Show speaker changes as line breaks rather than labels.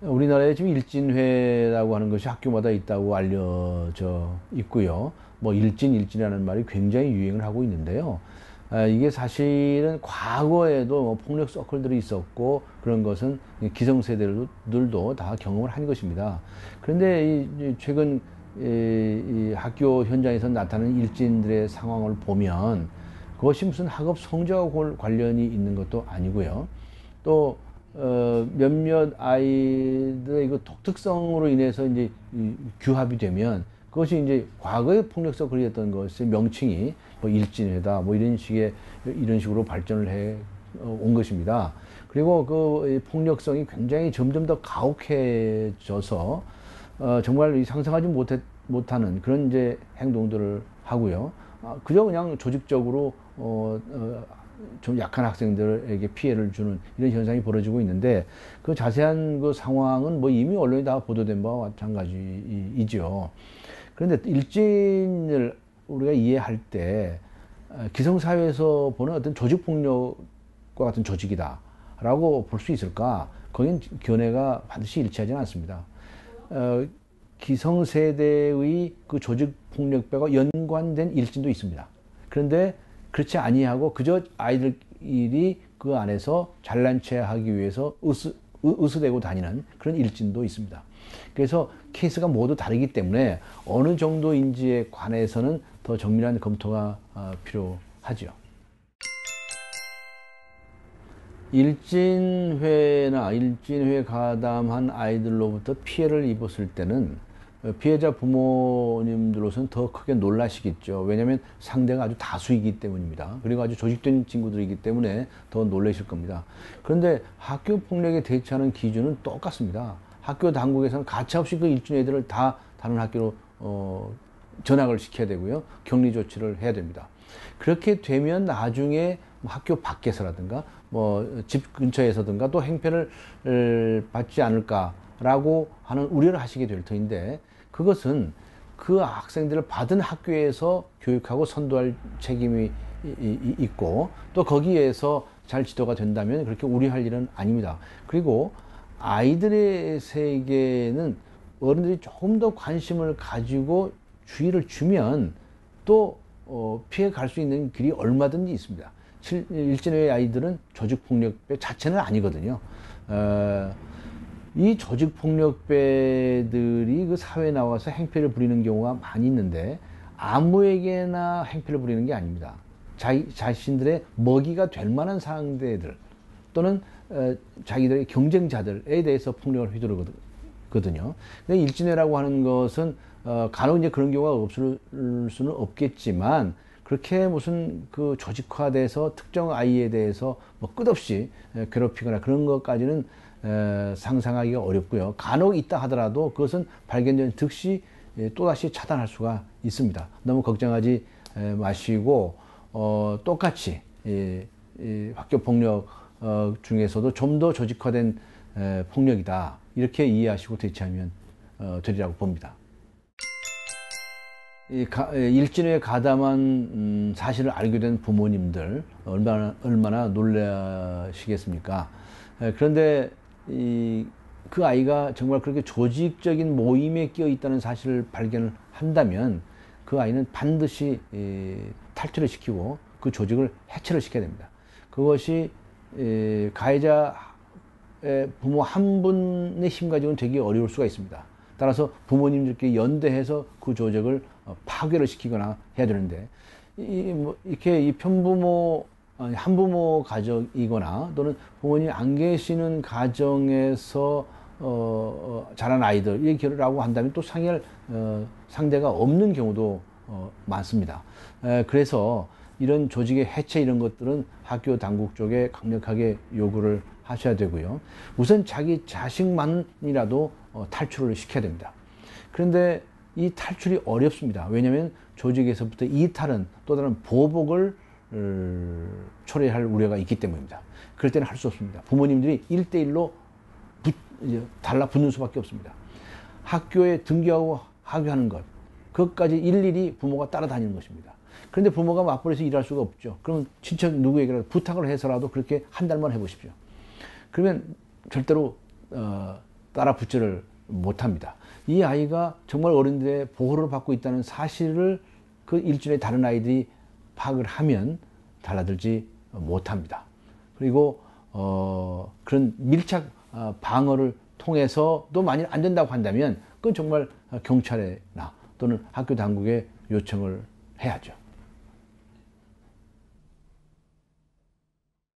우리나라에 지금 일진회라고 하는 것이 학교마다 있다고 알려져 있고요. 뭐 일진이라는 말이 굉장히 유행을 하고 있는데요. 이게 사실은 과거에도 뭐 폭력 서클들이 있었고 그런 것은 기성세대들도 다 경험을 한 것입니다. 그런데 최근 이 학교 현장에서 나타나는 일진들의 상황을 보면 그것이 무슨 학업 성적과 관련이 있는 것도 아니고요. 또 몇몇 아이들의 그 독특성으로 인해서 이제 규합이 되면 그것이 이제 과거의 폭력 서클이었던 것의 명칭이 뭐 일진회다 뭐 이런 식으로 발전을 해 온 것입니다. 그리고 그 폭력성이 굉장히 점점 더 가혹해져서 정말 상상하지 못하는 그런 이제 행동들을 하고요. 그저 그냥 조직적으로 좀 약한 학생들에게 피해를 주는 이런 현상이 벌어지고 있는데 그 자세한 그 상황은 뭐 이미 언론에 다 보도된 바와 마찬가지이죠. 그런데 일진을 우리가 이해할 때 기성사회에서 보는 어떤 조직폭력과 같은 조직이다라고 볼 수 있을까? 거긴 견해가 반드시 일치하지는 않습니다. 기성세대의 그 조직폭력배가 연관된 일진도 있습니다. 그런데 그렇지 아니하고 그저 아이들이 그 안에서 잘난 체 하기 위해서 으스대고 다니는 그런 일진도 있습니다. 그래서 케이스가 모두 다르기 때문에 어느 정도인지에 관해서는 더 정밀한 검토가 필요하죠. 일진회에 가담한 아이들로부터 피해를 입었을 때는 피해자 부모님들로서는 더 크게 놀라시겠죠. 왜냐하면 상대가 아주 다수이기 때문입니다. 그리고 아주 조직된 친구들이기 때문에 더 놀라실 겁니다. 그런데 학교 폭력에 대처하는 기준은 똑같습니다. 학교 당국에서는 가차없이 그 일진 애들을 다 다른 학교로 전학을 시켜야 되고요. 격리 조치를 해야 됩니다. 그렇게 되면 나중에 학교 밖에서라든가 뭐 집 근처에서든가 또 행편을 받지 않을까라고 하는 우려를 하시게 될 터인데 그것은 그 학생들을 받은 학교에서 교육하고 선도할 책임이 있고 또 거기에서 잘 지도가 된다면 그렇게 우려할 일은 아닙니다. 그리고 아이들의 세계는 어른들이 조금 더 관심을 가지고 주의를 주면 또 피해 갈 수 있는 길이 얼마든지 있습니다. 일진의 아이들은 조직폭력배 자체는 아니거든요. 이 조직폭력배들이 그 사회에 나와서 행패를 부리는 경우가 많이 있는데 아무에게나 행패를 부리는 게 아닙니다. 자신들의 먹이가 될 만한 상대들 또는 자기들의 경쟁자들에 대해서 폭력을 휘두르거든요. 근데 일진회라고 하는 것은 간혹 이제 그런 경우가 없을 수는 없겠지만 그렇게 무슨 그 조직화돼서 특정 아이에 대해서 뭐 끝없이 괴롭히거나 그런 것까지는 상상하기가 어렵고요. 간혹 있다 하더라도 그것은 발견된 즉시 또다시 차단할 수가 있습니다. 너무 걱정하지 마시고 똑같이 학교 폭력 중에서도 좀 더 조직화된 폭력이다 이렇게 이해하시고 대처하면 되리라고 봅니다. 일진회에 가담한 사실을 알게 된 부모님들 얼마나 놀라시겠습니까? 그런데 그 아이가 정말 그렇게 조직적인 모임에 끼어 있다는 사실을 발견을 한다면 그 아이는 반드시 탈퇴를 시키고 그 조직을 해체를 시켜야 됩니다. 그것이 가해자 부모 한 분의 힘 가지고는 되게 어려울 수가 있습니다. 따라서 부모님들끼리 연대해서 그 조직을 파괴를 시키거나 해야 되는데 이렇게 이 편부모 한부모 가정이거나 또는 부모님이 안 계시는 가정에서 자란 아이들 이렇게라고 한다면 또 상의할 상대가 없는 경우도 많습니다. 그래서 이런 조직의 해체 이런 것들은 학교 당국 쪽에 강력하게 요구를 하셔야 되고요. 우선 자기 자식만이라도 탈출을 시켜야 됩니다. 그런데 이 탈출이 어렵습니다. 왜냐하면 조직에서부터 이탈은 또 다른 보복을 초래할 우려가 있기 때문입니다. 그럴 때는 할 수 없습니다. 부모님들이 1대1로 달라붙는 수밖에 없습니다. 학교에 등교하고 하교하는 것, 그것까지 일일이 부모가 따라다니는 것입니다. 그런데 부모가 맞벌이해서 일할 수가 없죠. 그럼 친척 누구에게라도 부탁을 해서라도 그렇게 한 달만 해보십시오. 그러면 절대로 따라 붙지를 못합니다. 이 아이가 정말 어른들의 보호를 받고 있다는 사실을 그 일주일에 다른 아이들이 파악을 하면 달라들지 못합니다. 그리고 그런 밀착 방어를 통해서도 만일 안 된다고 한다면 그건 정말 경찰에나 또는 학교 당국에 요청을 해야죠.